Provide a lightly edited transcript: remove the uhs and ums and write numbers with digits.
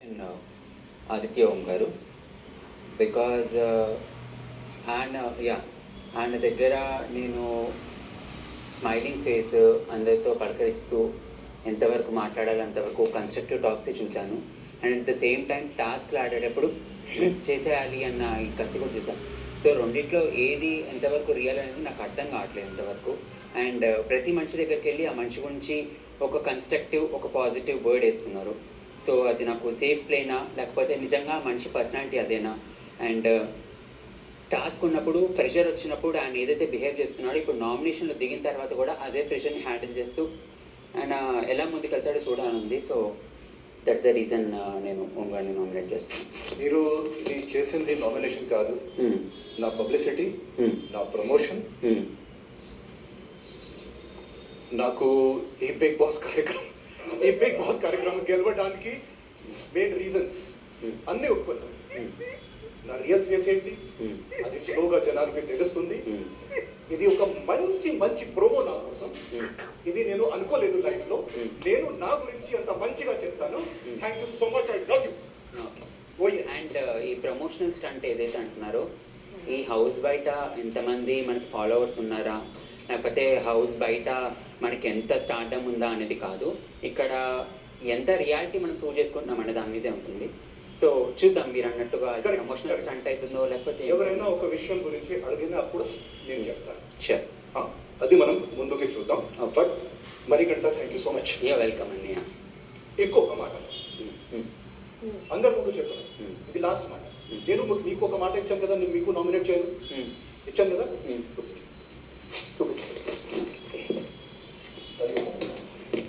And Aditya ఓం గారు because ఆయన ఆయన దగ్గర నేను స్మైలింగ్ ఫేస్ అందరితో పలకరిస్తూ ఎంతవరకు మాట్లాడాలి అంతవరకు కన్స్ట్రక్టివ్ టాక్స్ చూశాను. And at the same time టాస్క్లు ఆడేటప్పుడు చేసేయాలి అన్న ఈ కసి కూడా చూశాను. సో రెండిట్లో ఏది ఎంతవరకు రియల్ అనేది నాకు అర్థం కావట్లేదు ఇంతవరకు. అండ్ ప్రతి మనిషి దగ్గరికి వెళ్ళి ఆ మనిషి గురించి ఒక కన్స్ట్రక్టివ్ ఒక పాజిటివ్ వర్డ్ వేస్తున్నారు. సో అది నాకు సేఫ్ ప్లేనా లేకపోతే నిజంగా మనిషి పర్సనాలిటీ అదేనా? అండ్ టాస్క్ ఉన్నప్పుడు ప్రెషర్ వచ్చినప్పుడు ఆయన ఏదైతే బిహేవ్ చేస్తున్నాడో ఇప్పుడు నామినేషన్లో దిగిన తర్వాత కూడా అదే ప్రెషర్ని హ్యాండిల్ చేస్తూ ఆయన ఎలా ముందుకు వెళ్తాడో చూడాలనుంది. సో దట్స్ ద రీజన్ నేను ఓం గారిని నామినేట్ చేస్తాను. మీరు ఇది చేసింది నామినేషన్ కాదు, నా పబ్లిసిటీ, నా ప్రమోషన్. నాకు ఈ బిగ్ బాస్ కార్యక్రమం గెలవడానికి మెయిన్ రీజన్స్ అన్నీ ఒప్పుకున్నాను. నా రియల్ ఫేస్ ఏంటి అది స్లోగా జనాలకి తెలుస్తుంది. ఇది ఒక మంచి ప్రోమో నా కోసం. ఇది నేను అనుకోలేదు లైఫ్ లో. నేను నా గురించి అంత మంచిగా చెప్తాను. Thank you so much, I love you. And ఈ ప్రమోషనల్ స్టంట్ ఏదైతే అంటున్నారో, ఈ హౌస్ బయట ఎంతమంది మనకి ఫాలోవర్స్ ఉన్నారా లేకపోతే హౌస్ బయట మనకి ఎంత స్టార్డమ్ ఉందా అనేది కాదు, ఇక్కడ ఎంత రియాలిటీ మనం ప్రూవ్ చేసుకుంటున్నాం అనే దాని మీదే ఉంటుంది. సో చూద్దాం మీరు అన్నట్టుగా ఎమోషనల్ స్టంట్ అవుతుందో లేకపోతే ఎవరైనా ఒక విషయం గురించి అడిగినప్పుడు నేను చెప్తాను. షూర్, అది మనం ముందుకే చూద్దాం. బట్ మరికంట thank you so much. Welcome అన్నయ్య. ఇంకొక మాట అందరి ముందు చెప్తాను, ఇది లాస్ట్ మాట. నేను మీకు ఒక మాట ఇచ్చాను కదా, నేను మీకు నామినేట్ చేయను ఇచ్చాను కదా.